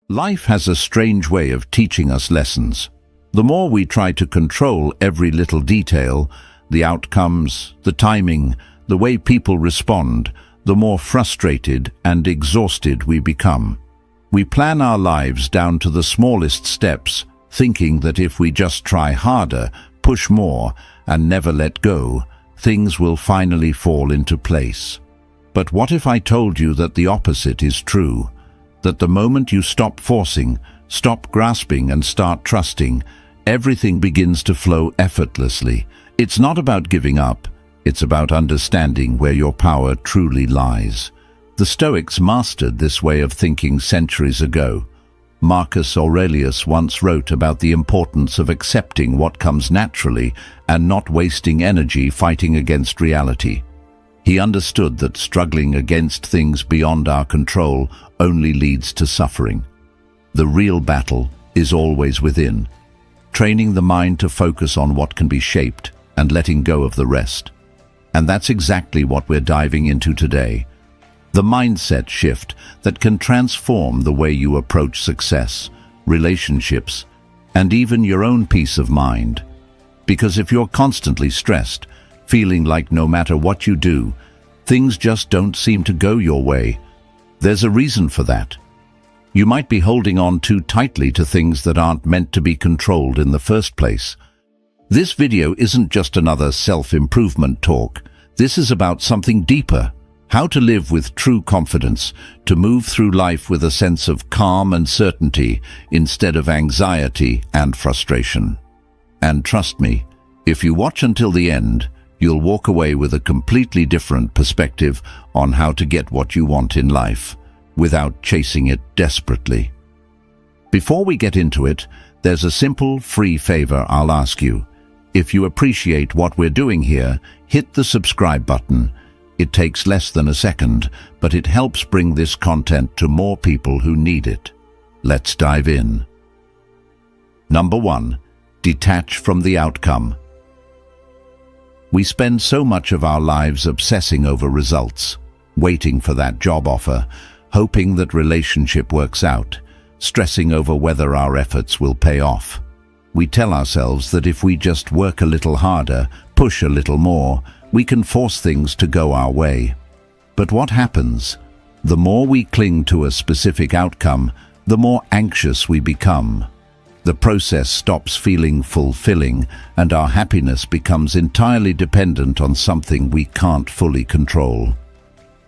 Life has a strange way of teaching us lessons. The more we try to control every little detail, the outcomes, the timing, the way people respond, the more frustrated and exhausted we become. We plan our lives down to the smallest steps, thinking that if we just try harder, push more, and never let go, things will finally fall into place. But what if I told you that the opposite is true? That the moment you stop forcing, stop grasping, and start trusting, everything begins to flow effortlessly. It's not about giving up, it's about understanding where your power truly lies. The Stoics mastered this way of thinking centuries ago. Marcus Aurelius once wrote about the importance of accepting what comes naturally and not wasting energy fighting against reality. He understood that struggling against things beyond our control only leads to suffering. The real battle is always within, training the mind to focus on what can be shaped and letting go of the rest. And that's exactly what we're diving into today. The mindset shift that can transform the way you approach success, relationships, and even your own peace of mind. Because if you're constantly stressed, feeling like no matter what you do, things just don't seem to go your way, there's a reason for that. You might be holding on too tightly to things that aren't meant to be controlled in the first place. This video isn't just another self-improvement talk. This is about something deeper. How to live with true confidence, to move through life with a sense of calm and certainty instead of anxiety and frustration. And trust me, if you watch until the end, you'll walk away with a completely different perspective on how to get what you want in life, without chasing it desperately. Before we get into it, there's a simple, free favor I'll ask you. If you appreciate what we're doing here, hit the subscribe button. It takes less than a second, but it helps bring this content to more people who need it. Let's dive in. Number 1. Detach from the outcome. We spend so much of our lives obsessing over results, waiting for that job offer, hoping that relationship works out, stressing over whether our efforts will pay off. We tell ourselves that if we just work a little harder, push a little more, we can force things to go our way. But what happens? The more we cling to a specific outcome, the more anxious we become. The process stops feeling fulfilling, and our happiness becomes entirely dependent on something we can't fully control.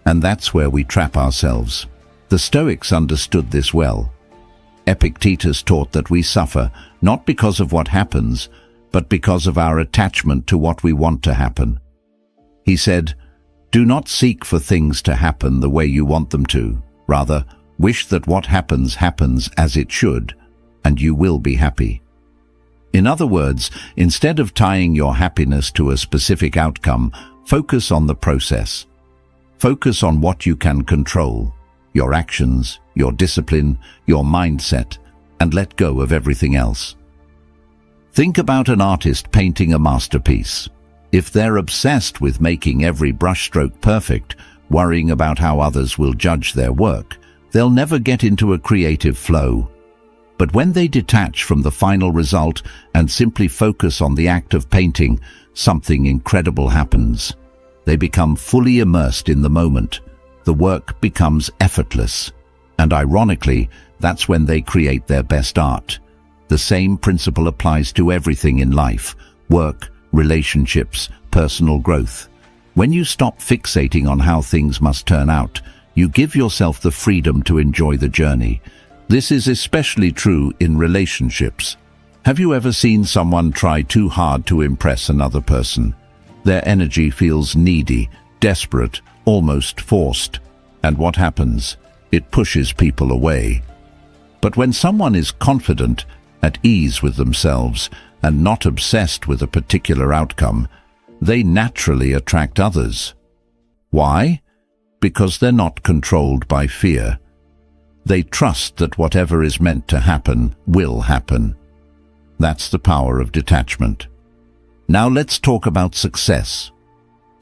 And that's where we trap ourselves. The Stoics understood this well. Epictetus taught that we suffer not because of what happens, but because of our attachment to what we want to happen. He said, "Do not seek for things to happen the way you want them to. Rather, wish that what happens happens as it should, and you will be happy." In other words, instead of tying your happiness to a specific outcome, focus on the process. Focus on what you can control, your actions, your discipline, your mindset, and let go of everything else. Think about an artist painting a masterpiece. If they're obsessed with making every brushstroke perfect, worrying about how others will judge their work, they'll never get into a creative flow. But when they detach from the final result and simply focus on the act of painting, something incredible happens. They become fully immersed in the moment. The work becomes effortless. And ironically, that's when they create their best art. The same principle applies to everything in life: work, relationships, personal growth. When you stop fixating on how things must turn out, you give yourself the freedom to enjoy the journey. This is especially true in relationships. Have you ever seen someone try too hard to impress another person? Their energy feels needy, desperate, almost forced. And what happens? It pushes people away. But when someone is confident, at ease with themselves, and not obsessed with a particular outcome, they naturally attract others. Why? Because they're not controlled by fear. They trust that whatever is meant to happen will happen. That's the power of detachment. Now let's talk about success.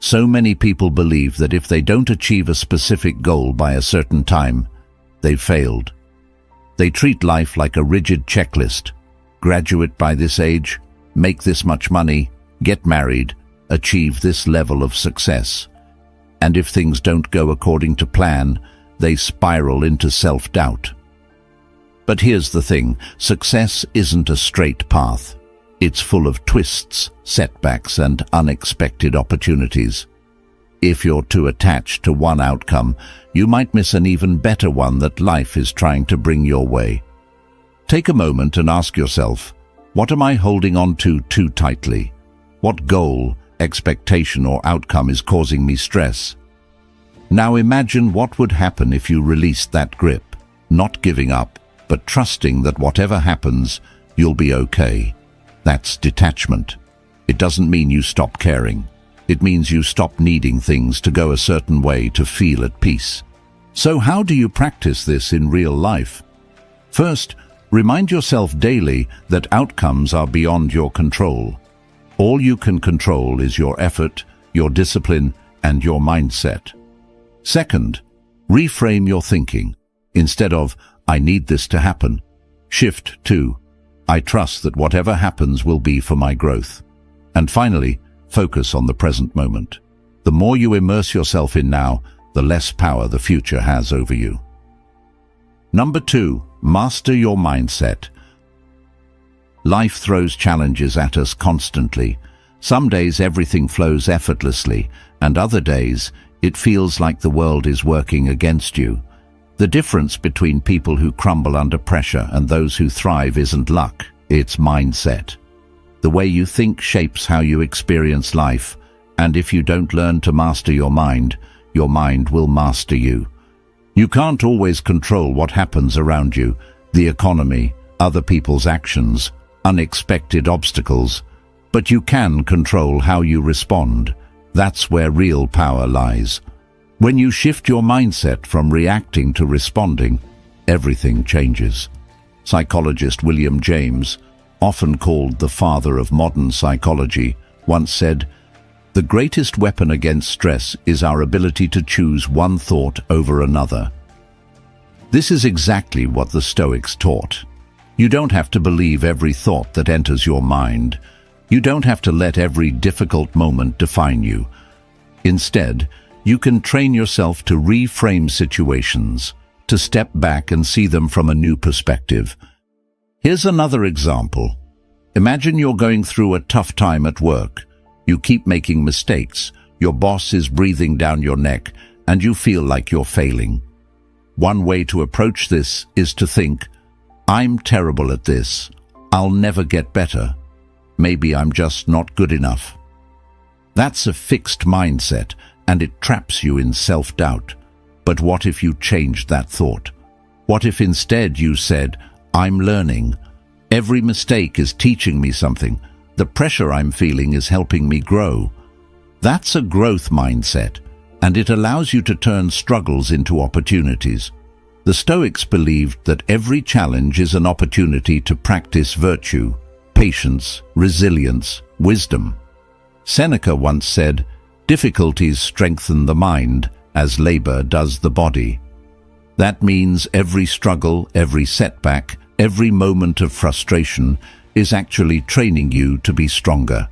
So many people believe that if they don't achieve a specific goal by a certain time, they've failed. They treat life like a rigid checklist. Graduate by this age, make this much money, get married, achieve this level of success. And if things don't go according to plan, they spiral into self-doubt. But here's the thing, success isn't a straight path. It's full of twists, setbacks, and unexpected opportunities. If you're too attached to one outcome, you might miss an even better one that life is trying to bring your way. Take a moment and ask yourself, what am I holding on to too tightly? What goal, expectation, or outcome is causing me stress? Now imagine what would happen if you released that grip, not giving up, but trusting that whatever happens, you'll be okay. That's detachment. It doesn't mean you stop caring. It means you stop needing things to go a certain way to feel at peace. So how do you practice this in real life? First, remind yourself daily that outcomes are beyond your control. All you can control is your effort, your discipline, and your mindset. Second, reframe your thinking. Instead of, I need this to happen, shift to, I trust that whatever happens will be for my growth. And finally, focus on the present moment. The more you immerse yourself in now, the less power the future has over you. Number 2, master your mindset. Life throws challenges at us constantly. Some days everything flows effortlessly, and other days it feels like the world is working against you. The difference between people who crumble under pressure and those who thrive isn't luck, it's mindset. The way you think shapes how you experience life, and if you don't learn to master your mind will master you. You can't always control what happens around you, the economy, other people's actions, unexpected obstacles, but you can control how you respond. That's where real power lies. When you shift your mindset from reacting to responding, everything changes. Psychologist William James, often called the father of modern psychology, once said, "The greatest weapon against stress is our ability to choose one thought over another." This is exactly what the Stoics taught. You don't have to believe every thought that enters your mind. You don't have to let every difficult moment define you. Instead, you can train yourself to reframe situations, to step back and see them from a new perspective. Here's another example. Imagine you're going through a tough time at work. You keep making mistakes, your boss is breathing down your neck, and you feel like you're failing. One way to approach this is to think, I'm terrible at this. I'll never get better. Maybe I'm just not good enough. That's a fixed mindset, and it traps you in self-doubt. But what if you changed that thought? What if instead you said, I'm learning. Every mistake is teaching me something. The pressure I'm feeling is helping me grow. That's a growth mindset, and it allows you to turn struggles into opportunities. The Stoics believed that every challenge is an opportunity to practice virtue, patience, resilience, wisdom. Seneca once said, difficulties strengthen the mind as labor does the body. That means every struggle, every setback, every moment of frustration is actually training you to be stronger.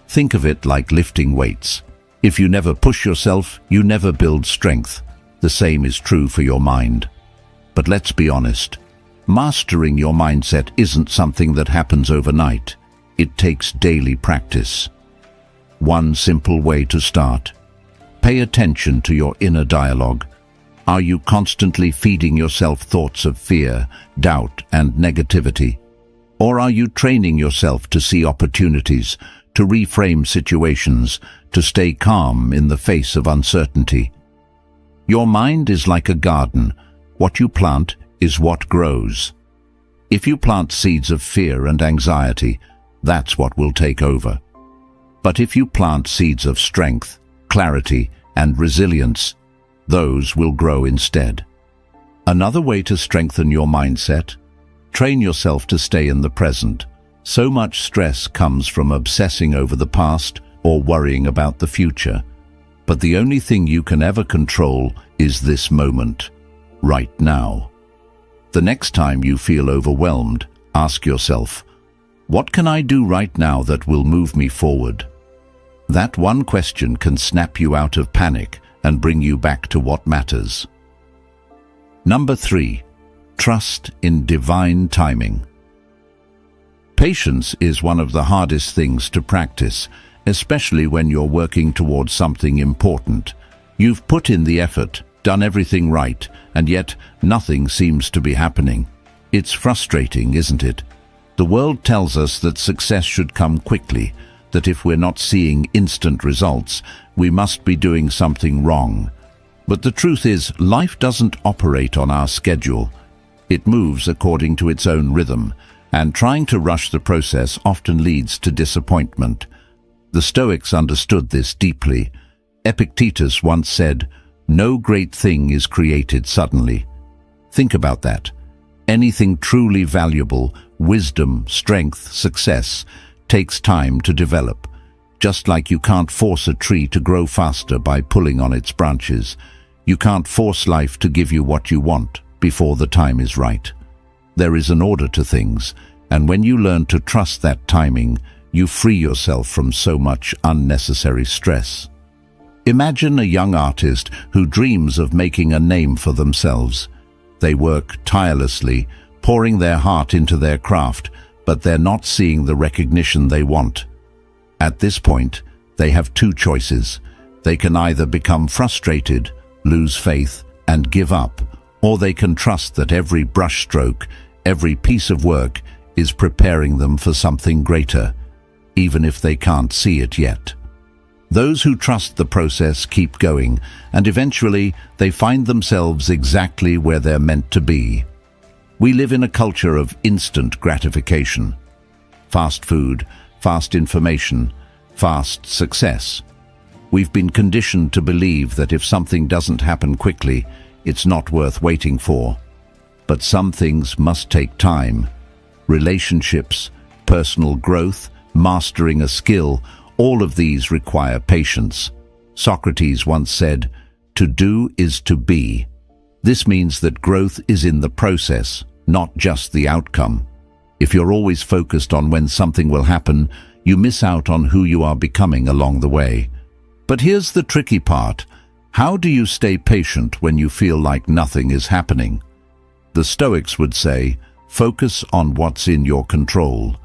Think of it like lifting weights. If you never push yourself, you never build strength. The same is true for your mind. But let's be honest, mastering your mindset isn't something that happens overnight. It takes daily practice. One simple way to start. Pay attention to your inner dialogue. Are you constantly feeding yourself thoughts of fear, doubt, and negativity? Or are you training yourself to see opportunities, to reframe situations, to stay calm in the face of uncertainty? Your mind is like a garden. What you plant is what grows. If you plant seeds of fear and anxiety, that's what will take over. But if you plant seeds of strength, clarity, and resilience, those will grow instead. Another way to strengthen your mindset: train yourself to stay in the present. So much stress comes from obsessing over the past or worrying about the future. But the only thing you can ever control is this moment, right now. The next time you feel overwhelmed, ask yourself, what can I do right now that will move me forward? That one question can snap you out of panic and bring you back to what matters. Number 3. Trust in divine timing. Patience is one of the hardest things to practice, especially when you're working towards something important. You've put in the effort, done everything right, and yet nothing seems to be happening. It's frustrating, isn't it? The world tells us that success should come quickly, that if we're not seeing instant results, we must be doing something wrong. But the truth is, life doesn't operate on our schedule. It moves according to its own rhythm, and trying to rush the process often leads to disappointment. The Stoics understood this deeply. Epictetus once said, "No great thing is created suddenly." Think about that. Anything truly valuable, wisdom, strength, success, takes time to develop. Just like you can't force a tree to grow faster by pulling on its branches, you can't force life to give you what you want before the time is right. There is an order to things, and when you learn to trust that timing, you free yourself from so much unnecessary stress. Imagine a young artist who dreams of making a name for themselves. They work tirelessly, pouring their heart into their craft, but they're not seeing the recognition they want. At this point, they have two choices. They can either become frustrated, lose faith, and give up, or they can trust that every brushstroke, every piece of work, is preparing them for something greater, even if they can't see it yet. Those who trust the process keep going, and eventually they find themselves exactly where they're meant to be. We live in a culture of instant gratification. Fast food, fast information, fast success. We've been conditioned to believe that if something doesn't happen quickly, it's not worth waiting for. But some things must take time. Relationships, personal growth, mastering a skill, all of these require patience. Socrates once said, "To do is to be." This means that growth is in the process, not just the outcome. If you're always focused on when something will happen, you miss out on who you are becoming along the way. But here's the tricky part. How do you stay patient when you feel like nothing is happening? The Stoics would say, focus on what's in your control.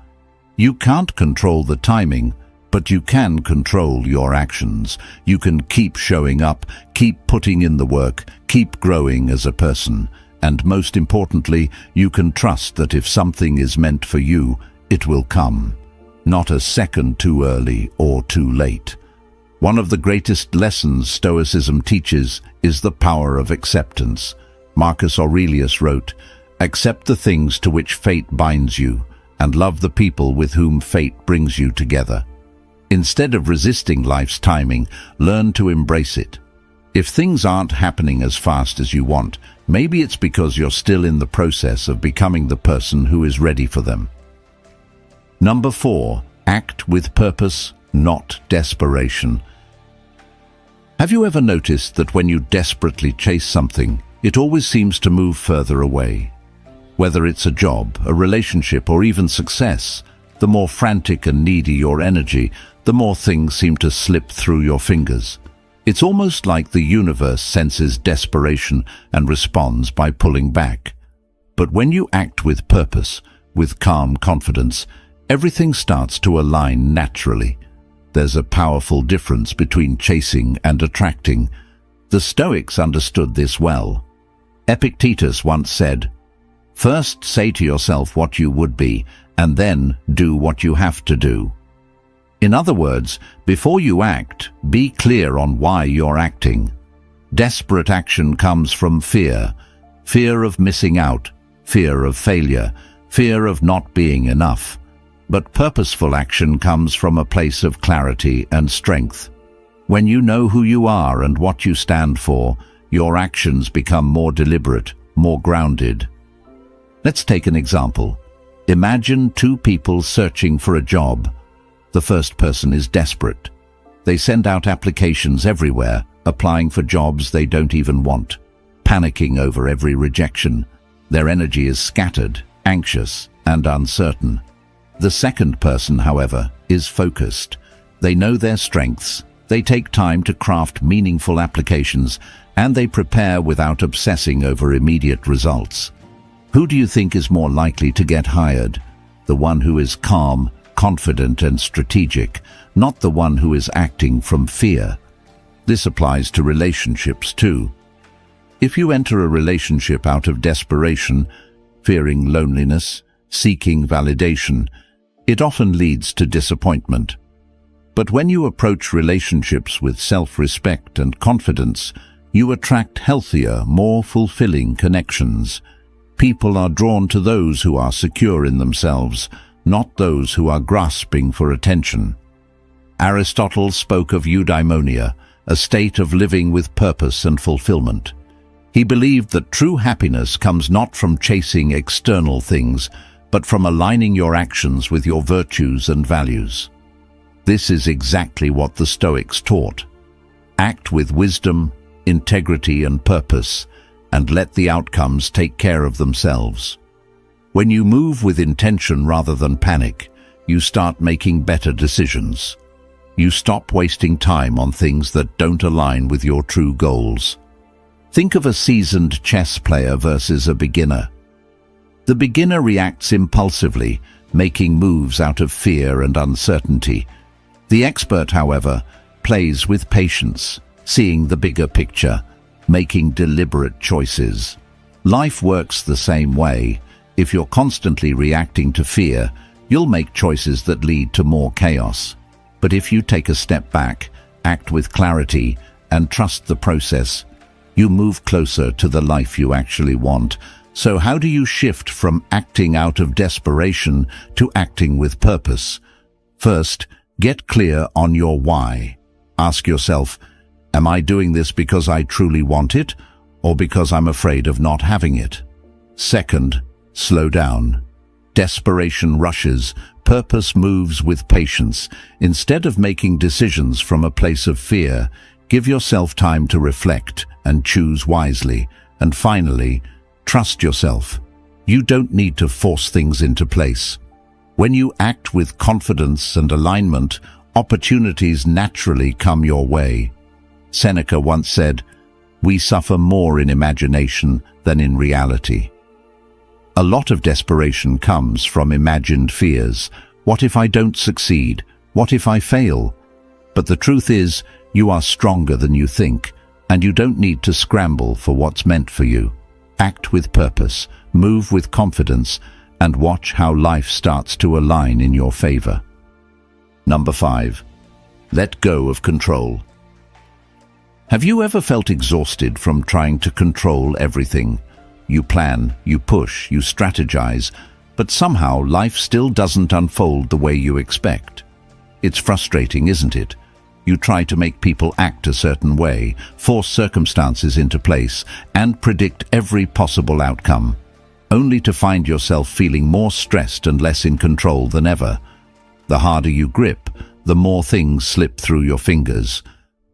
You can't control the timing, but you can control your actions. You can keep showing up, keep putting in the work, keep growing as a person. And most importantly, you can trust that if something is meant for you, it will come. Not a second too early or too late. One of the greatest lessons Stoicism teaches is the power of acceptance. Marcus Aurelius wrote, "Accept the things to which fate binds you, and love the people with whom fate brings you together." Instead of resisting life's timing, learn to embrace it. If things aren't happening as fast as you want, maybe it's because you're still in the process of becoming the person who is ready for them. Number 4, act with purpose, not desperation. Have you ever noticed that when you desperately chase something, it always seems to move further away? Whether it's a job, a relationship, or even success, the more frantic and needy your energy, the more things seem to slip through your fingers. It's almost like the universe senses desperation and responds by pulling back. But when you act with purpose, with calm confidence, everything starts to align naturally. There's a powerful difference between chasing and attracting. The Stoics understood this well. Epictetus once said, "First say to yourself what you would be, and then do what you have to do." In other words, before you act, be clear on why you're acting. Desperate action comes from fear. Fear of missing out, fear of failure, fear of not being enough. But purposeful action comes from a place of clarity and strength. When you know who you are and what you stand for, your actions become more deliberate, more grounded. Let's take an example. Imagine two people searching for a job. The first person is desperate. They send out applications everywhere, applying for jobs they don't even want, panicking over every rejection. Their energy is scattered, anxious, and uncertain. The second person, however, is focused. They know their strengths, they take time to craft meaningful applications, and they prepare without obsessing over immediate results. Who do you think is more likely to get hired? The one who is calm, confident, and strategic, not the one who is acting from fear. This applies to relationships too. If you enter a relationship out of desperation, fearing loneliness, seeking validation, it often leads to disappointment. But when you approach relationships with self-respect and confidence, you attract healthier, more fulfilling connections. People are drawn to those who are secure in themselves, not those who are grasping for attention. Aristotle spoke of eudaimonia, a state of living with purpose and fulfillment. He believed that true happiness comes not from chasing external things, but from aligning your actions with your virtues and values. This is exactly what the Stoics taught. Act with wisdom, integrity, and purpose, and let the outcomes take care of themselves. When you move with intention rather than panic, you start making better decisions. You stop wasting time on things that don't align with your true goals. Think of a seasoned chess player versus a beginner. The beginner reacts impulsively, making moves out of fear and uncertainty. The expert, however, plays with patience, seeing the bigger picture, making deliberate choices. Life works the same way. If you're constantly reacting to fear, you'll make choices that lead to more chaos. But if you take a step back, act with clarity, and trust the process, you move closer to the life you actually want. So how do you shift from acting out of desperation to acting with purpose? First, get clear on your why. Ask yourself, am I doing this because I truly want it, or because I'm afraid of not having it? Second, slow down. Desperation rushes, purpose moves with patience. Instead of making decisions from a place of fear, give yourself time to reflect and choose wisely. And finally, trust yourself. You don't need to force things into place. When you act with confidence and alignment, opportunities naturally come your way. Seneca once said, "We suffer more in imagination than in reality." A lot of desperation comes from imagined fears. What if I don't succeed? What if I fail? But the truth is, you are stronger than you think, and you don't need to scramble for what's meant for you. Act with purpose, move with confidence, and watch how life starts to align in your favor. Number 5. Let go of control. Have you ever felt exhausted from trying to control everything? You plan, you push, you strategize, but somehow life still doesn't unfold the way you expect. It's frustrating, isn't it? You try to make people act a certain way, force circumstances into place, and predict every possible outcome, only to find yourself feeling more stressed and less in control than ever. The harder you grip, the more things slip through your fingers.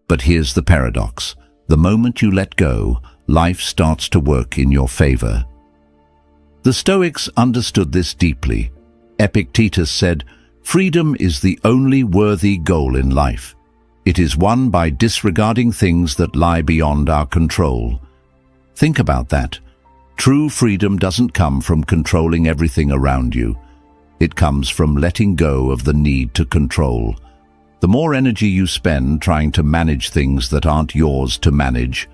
But here's the paradox. The moment you let go, life starts to work in your favor. The Stoics understood this deeply. Epictetus said, "Freedom is the only worthy goal in life. It is won by disregarding things that lie beyond our control." Think about that. True freedom doesn't come from controlling everything around you. It comes from letting go of the need to control. The more energy you spend trying to manage things that aren't yours to manage,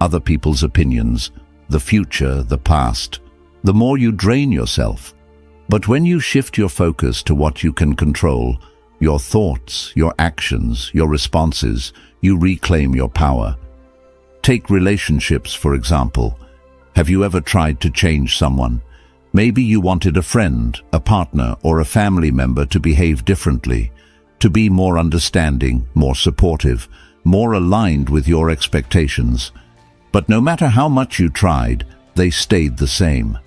other people's opinions, the future, the past, the more you drain yourself. But when you shift your focus to what you can control, your thoughts, your actions, your responses, you reclaim your power. Take relationships, for example. Have you ever tried to change someone? Maybe you wanted a friend, a partner, or a family member to behave differently, to be more understanding, more supportive, more aligned with your expectations. But no matter how much you tried, they stayed the same.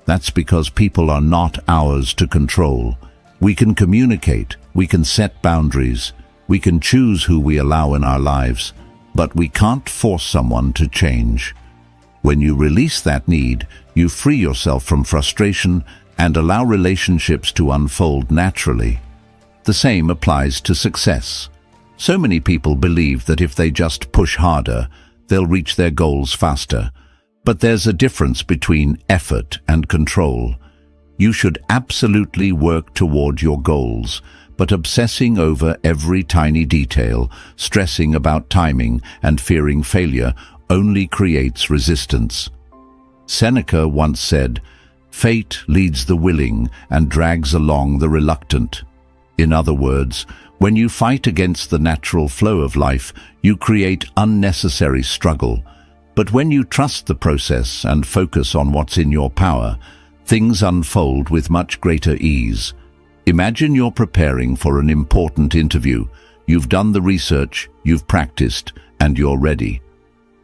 That's because people are not ours to control. We can communicate, we can set boundaries, we can choose who we allow in our lives, but we can't force someone to change. When you release that need, you free yourself from frustration and allow relationships to unfold naturally. The same applies to success. So many people believe that if they just push harder, they'll reach their goals faster. But there's a difference between effort and control. You should absolutely work toward your goals, but obsessing over every tiny detail, stressing about timing, and fearing failure only creates resistance. Seneca once said, "Fate leads the willing and drags along the reluctant." In other words, when you fight against the natural flow of life, you create unnecessary struggle. But when you trust the process and focus on what's in your power, things unfold with much greater ease. Imagine you're preparing for an important interview. You've done the research, you've practiced, and you're ready.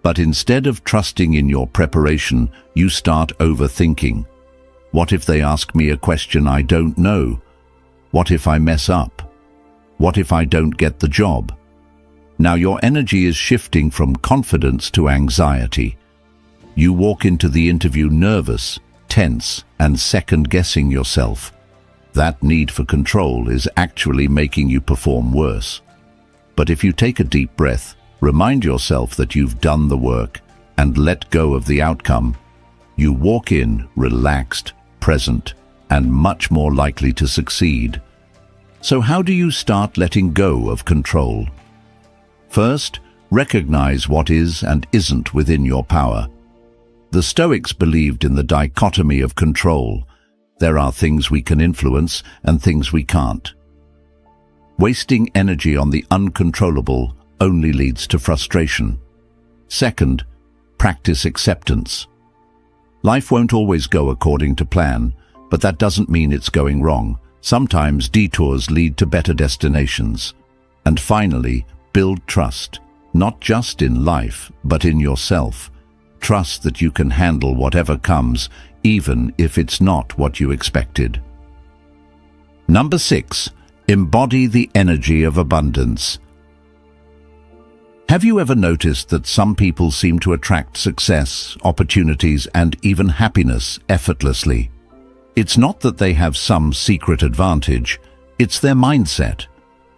But instead of trusting in your preparation, you start overthinking. What if they ask me a question I don't know? What if I mess up? What if I don't get the job? Now your energy is shifting from confidence to anxiety. You walk into the interview nervous, tense, and second-guessing yourself. That need for control is actually making you perform worse. But if you take a deep breath, remind yourself that you've done the work, and let go of the outcome, you walk in relaxed, present, and much more likely to succeed. So how do you start letting go of control? First, recognize what is and isn't within your power. The Stoics believed in the dichotomy of control. There are things we can influence and things we can't. Wasting energy on the uncontrollable only leads to frustration. Second, practice acceptance. Life won't always go according to plan, but that doesn't mean it's going wrong. Sometimes detours lead to better destinations. And finally, build trust, not just in life, but in yourself. Trust that you can handle whatever comes, even if it's not what you expected. Number 6, embody the energy of abundance. Have you ever noticed that some people seem to attract success, opportunities, and even happiness effortlessly? It's not that they have some secret advantage, it's their mindset.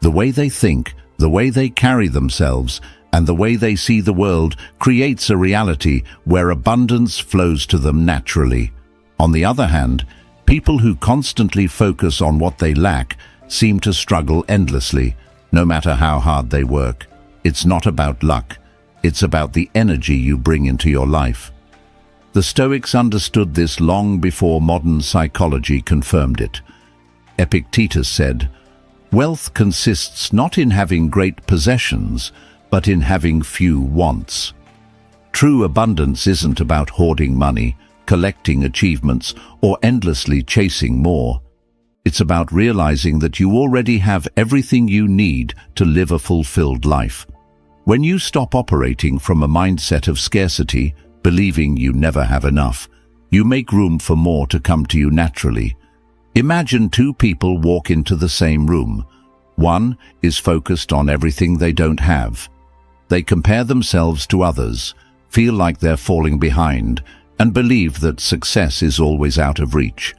The way they think, the way they carry themselves, and the way they see the world creates a reality where abundance flows to them naturally. On the other hand, people who constantly focus on what they lack seem to struggle endlessly, no matter how hard they work. It's not about luck, it's about the energy you bring into your life. The Stoics understood this long before modern psychology confirmed it. Epictetus said, "Wealth consists not in having great possessions, but in having few wants." True abundance isn't about hoarding money, collecting achievements, or endlessly chasing more. It's about realizing that you already have everything you need to live a fulfilled life. When you stop operating from a mindset of scarcity, believing you never have enough, you make room for more to come to you naturally. Imagine two people walk into the same room. One is focused on everything they don't have. They compare themselves to others, feel like they're falling behind, and believe that success is always out of reach.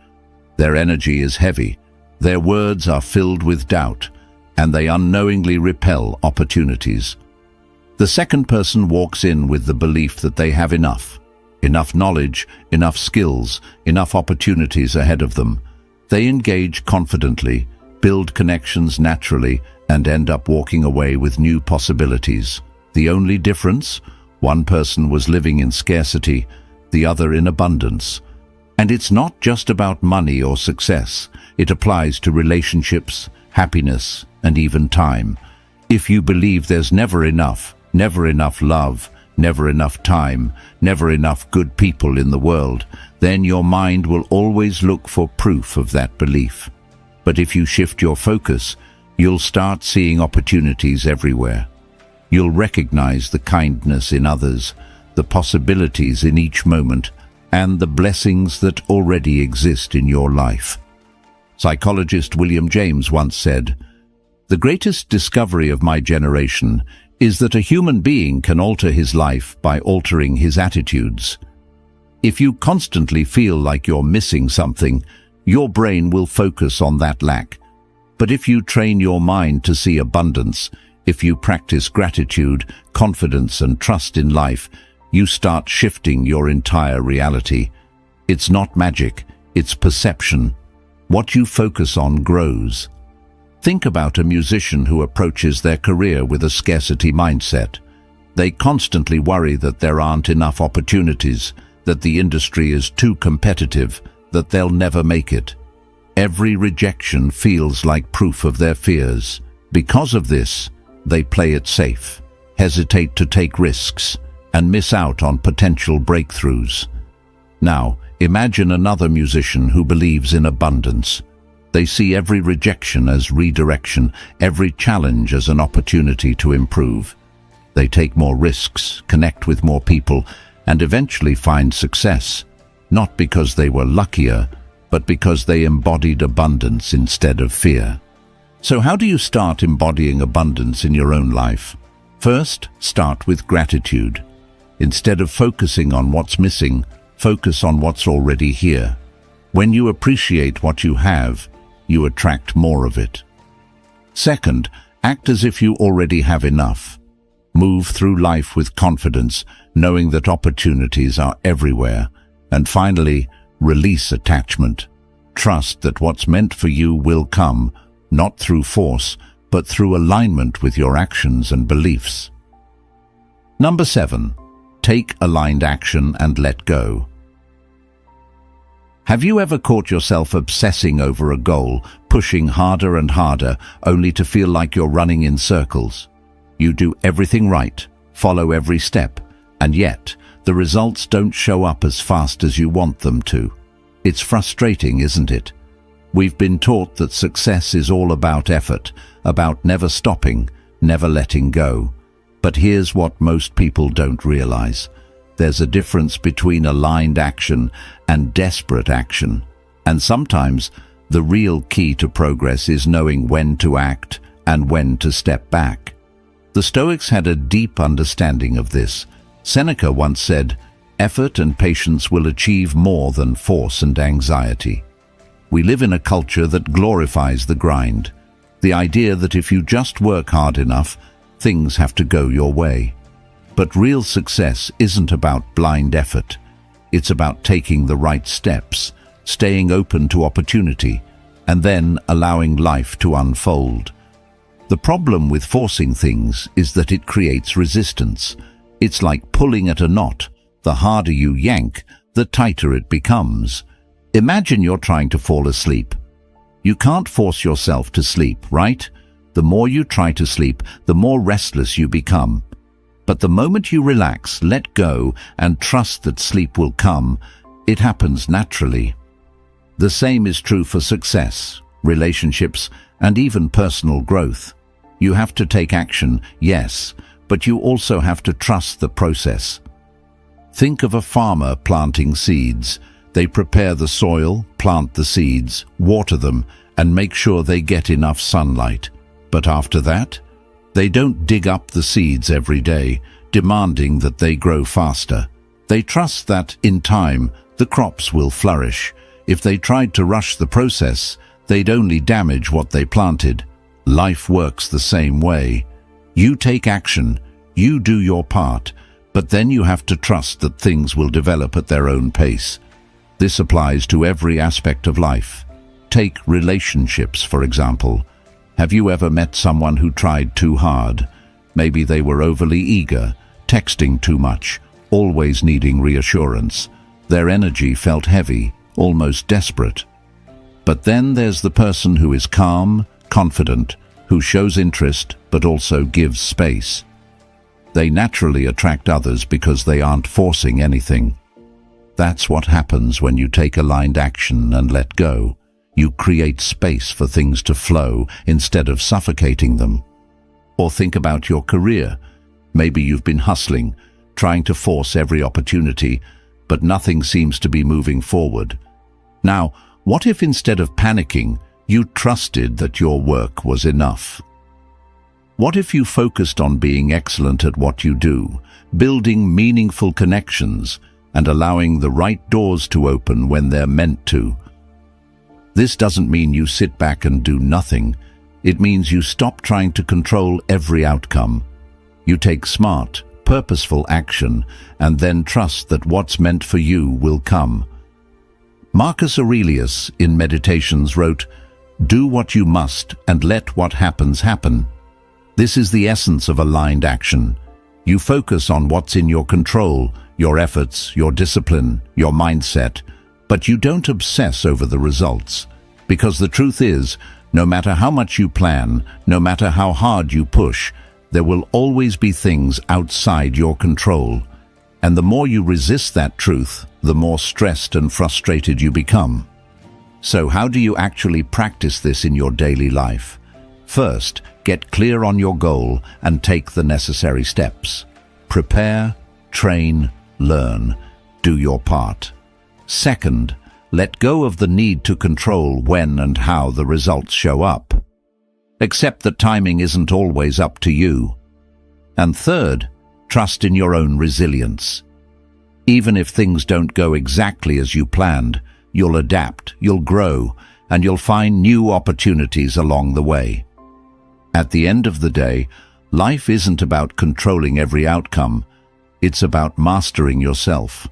Their energy is heavy, their words are filled with doubt, and they unknowingly repel opportunities. The second person walks in with the belief that they have enough knowledge, enough skills, enough opportunities ahead of them. They engage confidently, build connections naturally, and end up walking away with new possibilities. The only difference? One person was living in scarcity, the other in abundance. And it's not just about money or success. It applies to relationships, happiness, and even time. If you believe there's never enough love, never enough time, never enough good people in the world, then your mind will always look for proof of that belief. But if you shift your focus, you'll start seeing opportunities everywhere. You'll recognize the kindness in others, the possibilities in each moment, and the blessings that already exist in your life. Psychologist William James once said, "The greatest discovery of my generation is that a human being can alter his life by altering his attitudes." If you constantly feel like you're missing something, your brain will focus on that lack. But if you train your mind to see abundance, if you practice gratitude, confidence, and trust in life, you start shifting your entire reality. It's not magic, it's perception. What you focus on grows. Think about a musician who approaches their career with a scarcity mindset. They constantly worry that there aren't enough opportunities, that the industry is too competitive, that they'll never make it. Every rejection feels like proof of their fears. Because of this, they play it safe, hesitate to take risks, and miss out on potential breakthroughs. Now, imagine another musician who believes in abundance. They see every rejection as redirection, every challenge as an opportunity to improve. They take more risks, connect with more people, and eventually find success, not because they were luckier, but because they embodied abundance instead of fear. So how do you start embodying abundance in your own life? First, start with gratitude. Instead of focusing on what's missing, focus on what's already here. When you appreciate what you have, you attract more of it. Second, act as if you already have enough. Move through life with confidence, knowing that opportunities are everywhere. And finally, release attachment. Trust that what's meant for you will come, not through force, but through alignment with your actions and beliefs. Number 7. Take aligned action and let go. Have you ever caught yourself obsessing over a goal, pushing harder and harder, only to feel like you're running in circles? You do everything right, follow every step, and yet the results don't show up as fast as you want them to. It's frustrating, isn't it? We've been taught that success is all about effort, about never stopping, never letting go. But here's what most people don't realize. There's a difference between aligned action and desperate action. And sometimes the real key to progress is knowing when to act and when to step back. The Stoics had a deep understanding of this. Seneca once said, "Effort and patience will achieve more than force and anxiety." We live in a culture that glorifies the grind. The idea that if you just work hard enough, things have to go your way. But real success isn't about blind effort. It's about taking the right steps, staying open to opportunity, and then allowing life to unfold. The problem with forcing things is that it creates resistance. It's like pulling at a knot. The harder you yank, the tighter it becomes. Imagine you're trying to fall asleep. You can't force yourself to sleep, right? The more you try to sleep, the more restless you become. But the moment you relax, let go, and trust that sleep will come, it happens naturally. The same is true for success, relationships, and even personal growth. You have to take action, yes, but you also have to trust the process. Think of a farmer planting seeds. They prepare the soil, plant the seeds, water them, and make sure they get enough sunlight. But after that, they don't dig up the seeds every day, demanding that they grow faster. They trust that, in time, the crops will flourish. If they tried to rush the process, they'd only damage what they planted. Life works the same way. You take action, you do your part, but then you have to trust that things will develop at their own pace. This applies to every aspect of life. Take relationships, for example. Have you ever met someone who tried too hard? Maybe they were overly eager, texting too much, always needing reassurance. Their energy felt heavy, almost desperate. But then there's the person who is calm, confident, who shows interest but also gives space. They naturally attract others because they aren't forcing anything. That's what happens when you take aligned action and let go. You create space for things to flow instead of suffocating them. Or think about your career. Maybe you've been hustling, trying to force every opportunity, but nothing seems to be moving forward. Now, what if instead of panicking, you trusted that your work was enough? What if you focused on being excellent at what you do, building meaningful connections, and allowing the right doors to open when they're meant to. This doesn't mean you sit back and do nothing. It means you stop trying to control every outcome. You take smart, purposeful action and then trust that what's meant for you will come. Marcus Aurelius in Meditations wrote, "Do what you must and let what happens happen." This is the essence of aligned action. You focus on what's in your control, your efforts, your discipline, your mindset, but you don't obsess over the results. Because the truth is, no matter how much you plan, no matter how hard you push, there will always be things outside your control. And the more you resist that truth, the more stressed and frustrated you become. So how do you actually practice this in your daily life? First, get clear on your goal and take the necessary steps. Prepare, train, learn. Do your part. Second, let go of the need to control when and how the results show up. Accept that timing isn't always up to you. And third, trust in your own resilience. Even if things don't go exactly as you planned, you'll adapt, you'll grow, and you'll find new opportunities along the way. At the end of the day, life isn't about controlling every outcome. It's about mastering yourself.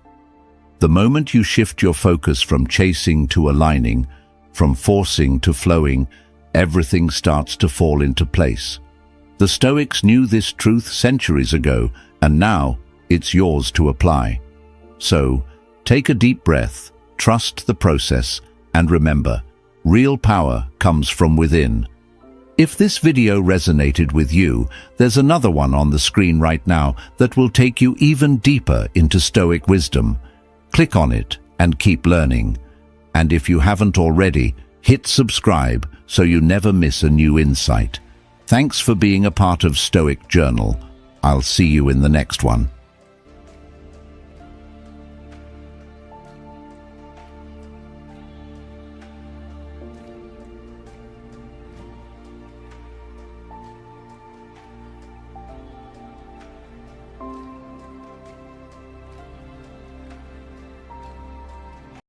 The moment you shift your focus from chasing to aligning, from forcing to flowing, everything starts to fall into place. The Stoics knew this truth centuries ago, and now it's yours to apply. So, take a deep breath, trust the process, and remember, real power comes from within. If this video resonated with you, there's another one on the screen right now that will take you even deeper into Stoic wisdom. Click on it and keep learning. And if you haven't already, hit subscribe so you never miss a new insight. Thanks for being a part of Stoic Journal. I'll see you in the next one.